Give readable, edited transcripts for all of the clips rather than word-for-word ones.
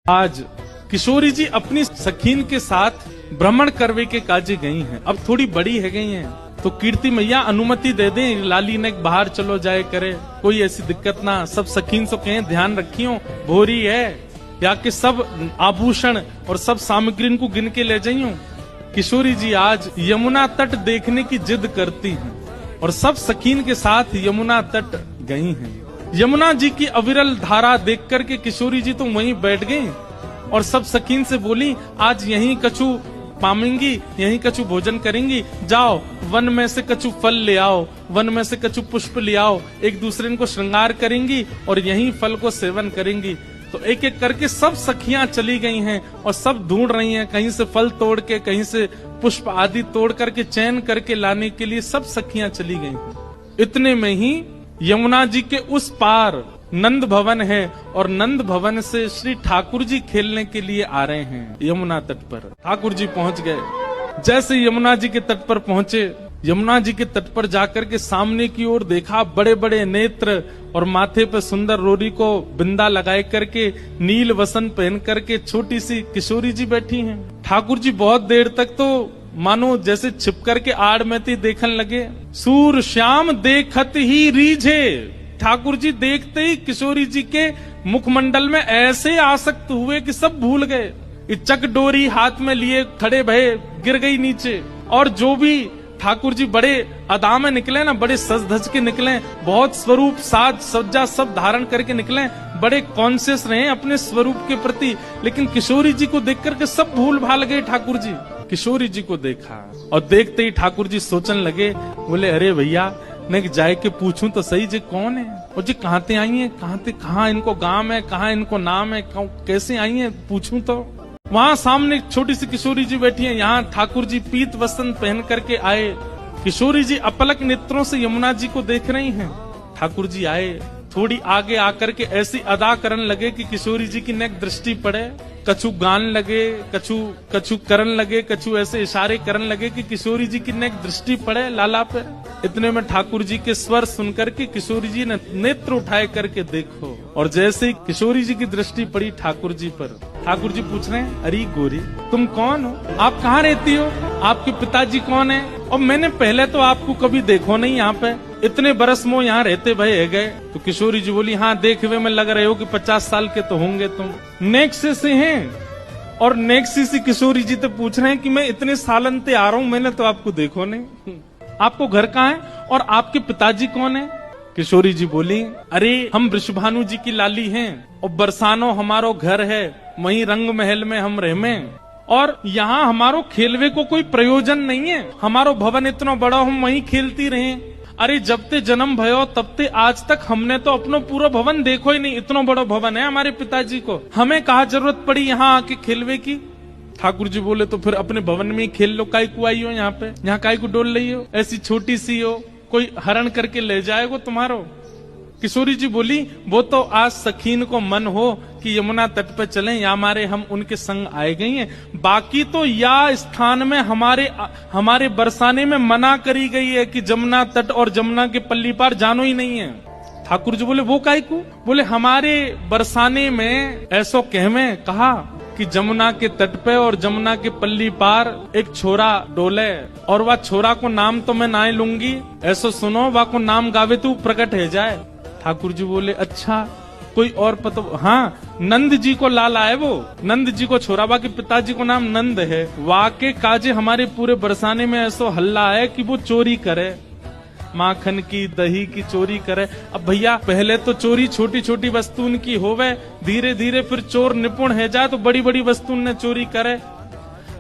आज किशोरी जी अपनी सखीन के साथ भ्रमण करवे के काजे गई हैं। अब थोड़ी बड़ी है गई हैं, तो कीर्ति मैया अनुमति दे दें, लाली ने बाहर चलो जाए करे, कोई ऐसी दिक्कत ना। सब सखीन से कहें ध्यान रखियो, भोरी है या कि सब आभूषण और सब सामग्री को गिन के ले जाइयो। किशोरी जी आज यमुना तट देखने की जिद करती हैं और सब सखीन के साथ यमुना तट गई हैं। यमुना जी की अविरल धारा देख करके किशोरी जी तो वहीं बैठ गई और सब सखीन से बोली, आज यहीं कछु पामेंगी, यहीं कछु भोजन करेंगी, जाओ वन में से कछु फल ले आओ, वन में से कछु पुष्प ले आओ, एक दूसरे को श्रृंगार करेंगी और यहीं फल को सेवन करेंगी। तो एक एक करके सब सखियां चली गई हैं और सब ढूंढ रही हैं, कहीं से फल तोड़ के, कहीं से पुष्प आदि तोड़ करके चयन करके लाने के लिए सब सखियां चली गई हैं। इतने में ही यमुना जी के उस पार नंद भवन है और नंद भवन से श्री ठाकुर जी खेलने के लिए आ रहे हैं यमुना तट पर। ठाकुर जी पहुंच गए। जैसे यमुना जी के तट पर पहुंचे, यमुना जी के तट पर जाकर के सामने की ओर देखा, बड़े बड़े नेत्र और माथे पे सुंदर रोरी को बिंदा लगाए करके, नील वसन पहन करके छोटी सी किशोरी जी बैठी हैं। ठाकुर जी बहुत देर तक तो मानो जैसे छिप करके आड़ में थी देखने लगे। सूर श्याम देखत ही रीझे, ठाकुर जी देखते ही किशोरी जी के मुखमंडल में ऐसे आसक्त हुए कि सब भूल गए। चक डोरी हाथ में लिए खड़े भये, गिर गई नीचे। और जो भी ठाकुर जी बड़े अदा में निकले ना, बड़े सज धज के निकले, बहुत स्वरूप साज सज्जा सब धारण करके निकले, बड़े कॉन्शियस रहे अपने स्वरूप के प्रति। लेकिन किशोरी जी को देख करके सब भूल भाल गए। ठाकुर जी किशोरी जी को देखा और देखते ही ठाकुर जी सोचने लगे, बोले अरे भैया मैं जाए के पूछूं तो सही जी कौन है, और जी कहाँ ते आई है, कहाँ इनको गांव है, कहाँ इनको नाम है, कैसे आई है पूछूं तो। वहां सामने छोटी सी किशोरी जी बैठी है, यहाँ ठाकुर जी पीत वस्त्र पहन करके आए। किशोरी जी अपलक नेत्रों से यमुना जी को देख रही हैं। ठाकुर जी आए, थोड़ी आगे आकर के ऐसी अदा करने लगे कि किशोरी जी की नेक दृष्टि पड़े। कछु गान लगे, कछु करन लगे, कछु ऐसे इशारे करने लगे कि किशोरी जी की नेक दृष्टि पड़े लाला पे। इतने में ठाकुर जी के स्वर सुनकर के किशोरी जी ने नेत्र उठाए करके देखो, और जैसे ही किशोरी जी की दृष्टि पड़ी ठाकुर जी पर, ठाकुर जी पूछ रहे हैं, अरे गोरी तुम कौन हो, आप कहाँ रहती हो, आपके पिताजी कौन है, और मैंने पहले तो आपको कभी देखो नहीं यहाँ पे, इतने बरस मोह यहाँ रहते भय गए। तो किशोरी जी बोली, हाँ देख हुए में लग रहे हो कि 50 साल के तो होंगे तुम। नेक्स्ट से हैं, और नेक्स्ट से किशोरी जी तो पूछ रहे हैं कि मैं इतने सालन ते आ रहा हूँ, मैंने तो आपको देखो नहीं, आपको घर कहाँ है और आपके पिताजी कौन है। किशोरी जी बोली, अरे हम वृषभानु जी की लाली हैं और बरसानो हमारो घर है, वहीं रंग महल में हम रहमे, और यहाँ हमारो खेलवे को कोई प्रयोजन नहीं है, हमारो भवन इतना बड़ा हम वहीं खेलती रहे। अरे जब ते जन्म भयो तब ते आज तक हमने तो अपनो पूरा भवन देखो ही नहीं, इतना बड़ा भवन है हमारे पिताजी को, हमें कहाँ जरूरत पड़ी यहाँ आके खेलवे की। ठाकुर जी बोले, तो फिर अपने भवन में ही खेल लो, काय को आई हो यहाँ पे, यहाँ काय को डोल रही हो, ऐसी छोटी सी हो, कोई हरण करके ले जाएगा तुम्हारो। किशोरी जी बोली, वो तो आज सखीन को मन हो कि यमुना तट पे चलें, या हमारे हम उनके संग आए गई हैं, बाकी तो या स्थान में हमारे बरसाने में मना करी गई है कि जमुना तट और जमुना के पल्ली पार जानो ही नहीं है। ठाकुर जी बोले, वो काय को, बोले हमारे बरसाने में ऐसो कहवे कहा कि जमुना के तट पे और जमुना के पल्ली पार एक छोरा डोले, और वह छोरा को नाम तो मैं ना लूंगी, ऐसो सुनो वह को नाम गावे तू प्रकट है जाए। ठाकुर जी बोले, अच्छा कोई और पता, हाँ नंद जी को लाला है वो, नंद जी को छोरा, बाकी पिताजी को नाम नंद है। वाके काजे हमारे पूरे बरसाने में ऐसो हल्ला है कि वो चोरी करे, माखन की दही की चोरी करे। अब भैया पहले तो चोरी छोटी छोटी वस्तुन की होवे, धीरे धीरे फिर चोर निपुण है जाए तो बड़ी बड़ी वस्तुन ने चोरी करे।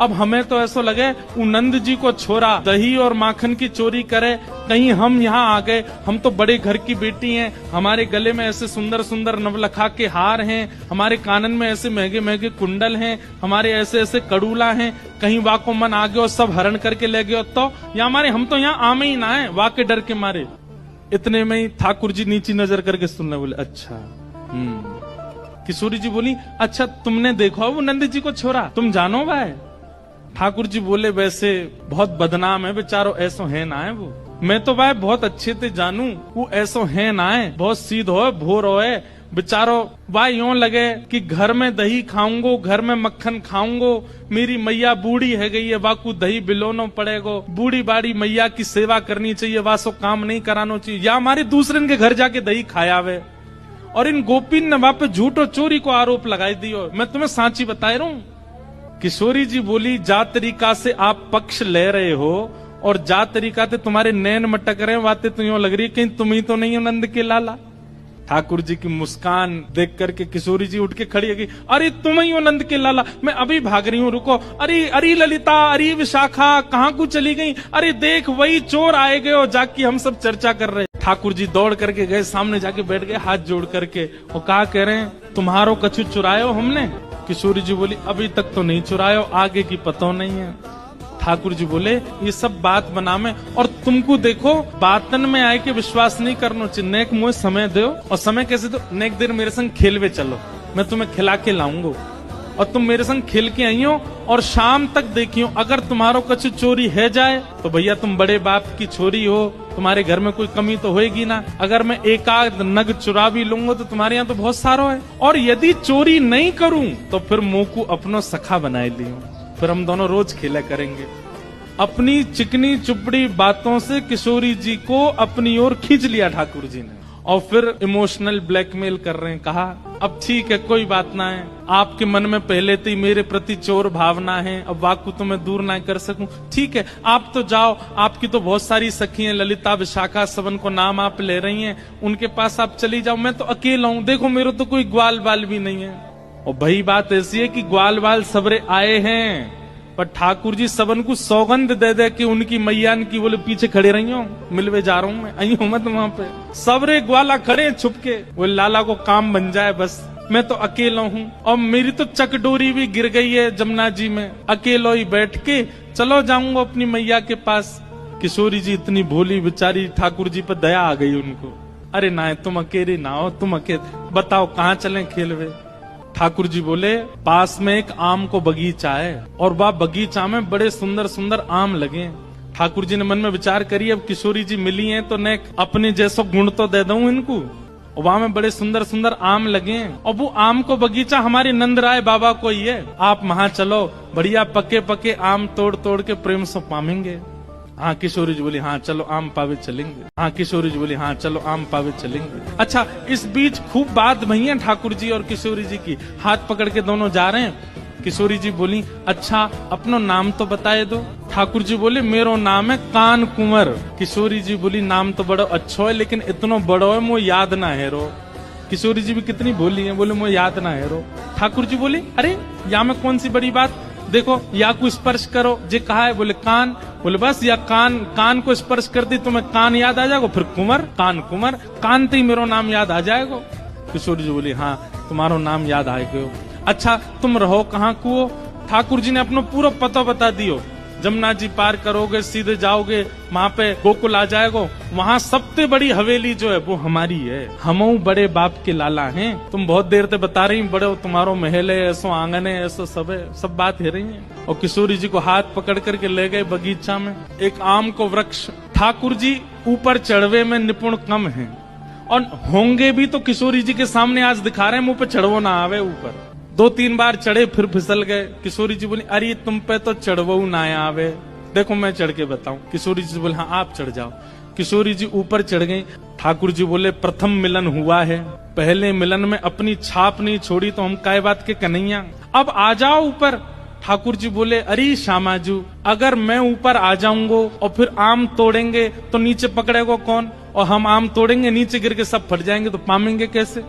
अब हमें तो ऐसा लगे वो नंद जी को छोरा दही और माखन की चोरी करे, कहीं हम यहाँ आ गए, हम तो बड़े घर की बेटी हैं, हमारे गले में ऐसे सुंदर सुंदर नवलखा के हार हैं, हमारे कानन में ऐसे महंगे महंगे कुंडल हैं, हमारे ऐसे ऐसे कड़ूला हैं, कहीं वाह को मन आ गया और सब हरण करके ले गए तो, या हमारे हम तो यहाँ आमे ही ना है वाह के डर के मारे। इतने में ही ठाकुर जी नीची नजर करके सुनने बोले, अच्छा किशोरी जी बोली, अच्छा तुमने देखो वो नंद जी को छोरा, तुम जानो भाई। ठाकुर जी बोले, वैसे बहुत बदनाम है बेचारो, ऐसो है ना है वो, मैं तो भाई बहुत अच्छे से जानू, वो ऐसो है ना है, बहुत सीध हो भोर हो है, बेचारो वाह यूं लगे कि घर में दही खाऊंगो, घर में मक्खन खाऊंगो, मेरी मैया बूढ़ी है गई है, वाकू दही बिलोनो पड़ेगो, बूढ़ी बाड़ी मैया की सेवा करनी चाहिए, वासो काम नहीं करानो चाहिए, या हमारे दूसरे के घर जाके दही खायावे। और इन गोपीन ने वहां पे झूठ और चोरी को आरोप लगाई दियो। मैं तुम्हें सांची बता रहा हूं। किशोरी जी बोली, जा तरीका से आप पक्ष ले रहे हो और जा तरीका से तुम्हारे नैन मटक रहे हैं, बातें तो यूं लग रही है कहीं तुम ही तो नहीं हो नंद के लाला। ठाकुर जी की मुस्कान देख करके किशोरी जी उठ के खड़ी है, अरे तुम ही हो नंद के लाला, मैं अभी भाग रही हूँ, रुको। अरे अरे ललिता, अरे विशाखा, कहाँ को चली गई? अरे देख वही चोर आए गए, और जाके हम सब चर्चा कर रहे। ठाकुर जी दौड़ करके गए, सामने जाके बैठ गए हाथ जोड़ करके, और कहा कह रहे हैं, तुम्हारो कछु चुरायो हमने? किशोरी जी बोली, अभी तक तो नहीं चुरायो, आगे की पतो नहीं है। ठाकुर जी बोले, ये सब बात बना में, और तुमको देखो बातन में आए के विश्वास नहीं करना चाहिए। नेक मुझे समय दो, और समय कैसे दो? नेक देर मेरे संग खेलवे चलो, मैं तुम्हें खिला के लाऊंगा, और तुम मेरे संग खेल के आई हो, और शाम तक देखियो, अगर तुम्हारो कछु चोरी है जाए तो भैया तुम बड़े बाप की छोरी हो, तुम्हारे घर में कोई कमी तो होएगी ना। अगर मैं एक आध नग चुरा भी लूंगा तो तुम्हारे यहाँ तो बहुत सारो है, और यदि चोरी नहीं करूं तो फिर मुंह को अपनो सखा बनाए लियो, फिर हम दोनों रोज खेला करेंगे। अपनी चिकनी चुपड़ी बातों से किशोरी जी को अपनी ओर खींच लिया ठाकुर जी ने, और फिर इमोशनल ब्लैकमेल कर रहे हैं। कहा, अब ठीक है, कोई बात ना है, आपके मन में पहले से ही मेरे प्रति चोर भावना है, अब वाकु तो मैं दूर ना कर सकूं, ठीक है आप तो जाओ, आपकी तो बहुत सारी सखी हैं, ललिता विशाखा सबन को नाम आप ले रही हैं, उनके पास आप चली जाओ, मैं तो अकेला हूं, देखो मेरे तो कोई ग्वाल बाल भी नहीं है। और भाई बात ऐसी है कि ग्वाल बाल सबरे आए हैं, पर ठाकुर जी सबन को सौगंध दे दे कि उनकी मैयान की बोले पीछे खड़े रही हो, मिलवे जा रहा हूं मैं, आई हूं मत वहां पे, सबरे ग्वाला खड़े छुप के, वो लाला को काम बन जाए बस, मैं तो अकेला हूं, और मेरी तो चकडोरी भी गिर गई है जमुना जी में, अकेलो ही बैठ के चलो जाऊंगा अपनी मैया के पास। किशोरी जी इतनी भोली बेचारी, ठाकुर जी पर दया आ गई उनको, अरे ना तुम अकेले ना हो, तुम अकेले बताओ कहाँ चलें खेलवे? ठाकुर जी बोले, पास में एक आम को बगीचा है, और वह बगीचा में बड़े सुंदर सुंदर आम लगे। ठाकुर जी ने मन में विचार करी, अब किशोरी जी मिली हैं तो ने अपने जैसो गुण तो दे दूं इनको, और वहां में बड़े सुंदर सुंदर आम लगे, और वो आम को बगीचा हमारे नंद राय बाबा को ही है, आप वहां चलो, बढ़िया पके पके आम तोड़ तोड़ के प्रेम से पामेंगे। हाँ किशोरी जी बोली, हाँ चलो आम पावे चलेंगे। हाँ किशोरी जी बोली, हाँ चलो आम पावे चलेंगे। अच्छा, इस बीच खूब बात भई है ठाकुर जी और किशोरी जी की, हाथ पकड़ के दोनों जा रहे हैं। किशोरी जी बोली, अच्छा अपनो नाम तो बताए दो। ठाकुर जी बोले, मेरो नाम है कान कुंवर। किशोरी जी बोली, नाम तो बड़ो अच्छो है, लेकिन इतनो बड़ो है मुझे याद ना है रो। किशोरी जी भी कितनी भोली है, बोले मुझे याद ना है रो। ठाकुर जी बोले, अरे या में कौन सी बड़ी बात, देखो या को स्पर्श करो, जे कहा है, बोले कान, बोले बस या कान को स्पर्श कर दी तो मैं कान याद आ जाएगा, फिर कुंवर, कान कुंवर, कान ते ही मेरो नाम याद आ जाएगा। किशोरी जी बोली, हाँ तुम्हारो नाम याद आ गयो। अच्छा तुम रहो कहाँ को? ठाकुर जी ने अपना पूरा पता बता दियो, जमुना जी पार करोगे सीधे जाओगे, वहां पे गोकुल आ जाएगो, वहां सबसे बड़ी हवेली जो है वो हमारी है, हमऊ बड़े बाप के लाला हैं। तुम बहुत देर से बता रही बड़े तुम्हारो महल है, ऐसो आंगन है, ऐसो सब है, सब बात है रही है। और किशोरी जी को हाथ पकड़ करके ले गए बगीचा में, एक आम को वृक्ष। ठाकुर जी ऊपर चढ़वे में निपुण कम है, और होंगे भी तो किशोरी जी के सामने आज दिखा रहे हैं, मुंह पे चढ़वो ना आवे ऊपर। 2-3 बार चढ़े फिर फिसल गए। किशोरी जी बोली, अरे तुम पे तो चढ़वो ना आवे, देखो मैं चढ़ के बताऊं। किशोरी जी बोले, हाँ आप चढ़ जाओ। किशोरी जी ऊपर चढ़ गई। ठाकुर जी बोले, प्रथम मिलन हुआ है, पहले मिलन में अपनी छाप नहीं छोड़ी तो हम काय बात के कन्हैया, अब आ जाओ ऊपर। ठाकुर जी बोले, अरे श्यामाजू, अगर मैं ऊपर आ जाऊंगा और फिर आम तोड़ेंगे तो नीचे पकड़ेगा कौन, और हम आम तोड़ेंगे नीचे गिर के सब फट जाएंगे तो पामेंगे कैसे?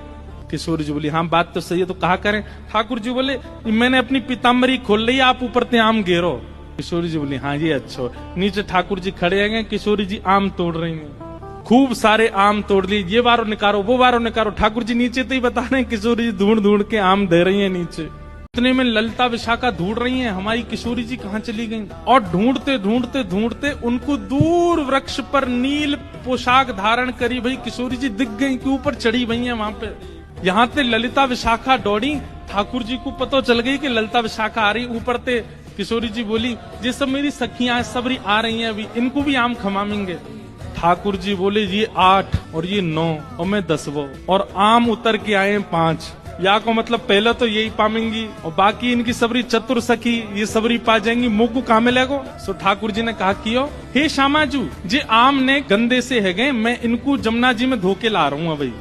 किशोरी जी बोली, हाँ बात तो सही है, तो कहा करें? ठाकुर जी बोले, मैंने अपनी पीताम्बरी खोल ली, आप ऊपर ते आम घेरो। किशोरी जी बोली, हाँ ये अच्छा। नीचे ठाकुर जी खड़े हैं, किशोरी जी आम तोड़ रही हैं, खूब सारे आम तोड़ लिए, ये वारो निकारो वो वारो निकारो। ठाकुर जी नीचे तो ही बता रहे हैं, किशोरी जी ढूंढ ढूंढ के आम दे रही है नीचे। इतने में ललिता विशाखा ढूंढ रही हैं हमारी किशोरी जी कहाँ चली गई, और ढूंढते ढूंढते ढूंढते उनको दूर वृक्ष पर नील पोशाक धारण करी भाई किशोरी जी दिख गई कि ऊपर चढ़ी हुई है वहां पे। यहाँ ते ललिता विशाखा दौड़ी, ठाकुर जी को पता चल गई कि ललिता विशाखा आ रही ऊपर ते। किशोरी जी बोली, ये सब मेरी सखियां सबरी आ रही हैं, अभी इनको भी आम खमामेंगे। ठाकुर जी बोले ये 8 और ये 9 और मैं 10वां, और आम उतर के आए 5। या को मतलब पहले तो यही पामेंगी और बाकी इनकी सबरी चतुर सखी ये सबरी पा जाएंगी, मुंह को कहा मिलेगो। सो ठाकुर जी ने कहा कियो, हे श्यामाजू जे आम ने गंदे से है गए, मैं इनको जमुना जी में धोके ला रहा हूँ भाई।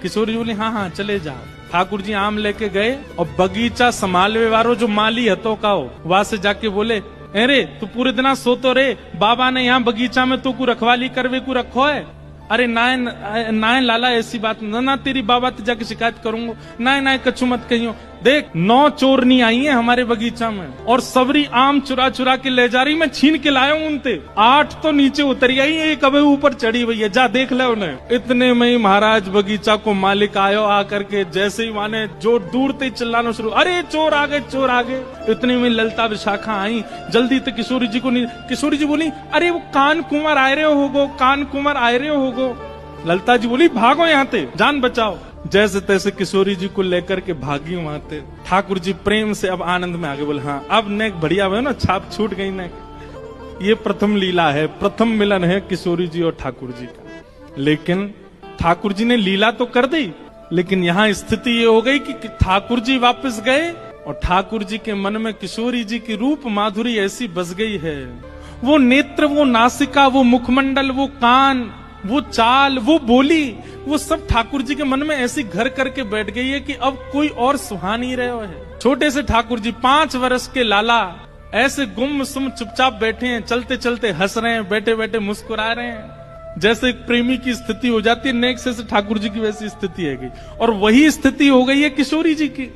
किशोरी जी बोले हाँ हाँ चले जाओ। ठाकुर जी आम लेके गए और बगीचा संभालवे वालो जो माली हतो का वहां से जाके बोले, अरे तू पूरे दिन सोतो रे, बाबा ने यहाँ बगीचा में तू को रखवाली करवे को रखो है। अरे नाय लाला ऐसी बात ना, तेरी बाबा तो जाके शिकायत करूंगा। नाय कछु मत कहियो। देख 9 चोरनी आई है हमारे बगीचा में और सबरी आम चुरा चुरा के ले जा रही, मैं छीन के लाया हूं उनते। 8 तो नीचे उतरी आई, एक अबे ऊपर चढ़ी हुई है, जा देख ले उन्हें। इतने में ही महाराज बगीचा को मालिक आयो, आकर के जैसे ही माने जो दूर से चिल्लाना शुरू, अरे चोर आ गए चोर आ गए। इतने में ललता विशाखा आई, जल्दी से किशोरी जी को नहीं। किशोरी जी बोली अरे वो कान कुंवर आए रहे होगो, कान कुंवर आए रहे होगो। ललता जी बोली भागो यहाँ से, जान बचाओ। जैसे तैसे किशोरी जी को लेकर के भागी वहां थे। ठाकुर जी प्रेम से अब आनंद में आगे बोले, हाँ अब नेक बढ़िया हुआ ना, छाप छूट गई नेक। ये प्रथम लीला है, प्रथम मिलन है किशोरी जी और ठाकुर जी का। लेकिन ठाकुर जी ने लीला तो कर दी, लेकिन यहाँ स्थिति ये हो गई कि ठाकुर जी वापस गए और ठाकुर जी के मन में किशोरी जी की रूप माधुरी ऐसी बस गई है। वो नेत्र, वो नासिका, वो मुखमंडल, वो कान, वो चाल, वो बोली, वो सब ठाकुर जी के मन में ऐसी घर करके बैठ गई है कि अब कोई और सुहा नहीं रहे है। छोटे से ठाकुर जी 5 वर्ष के लाला ऐसे गुम सुम चुपचाप बैठे हैं, चलते चलते हंस रहे हैं, बैठे बैठे मुस्कुरा रहे हैं। जैसे एक प्रेमी की स्थिति हो जाती है नेक से ठाकुर जी की वैसी स्थिति है गई, और वही स्थिति हो गई है किशोरी जी की।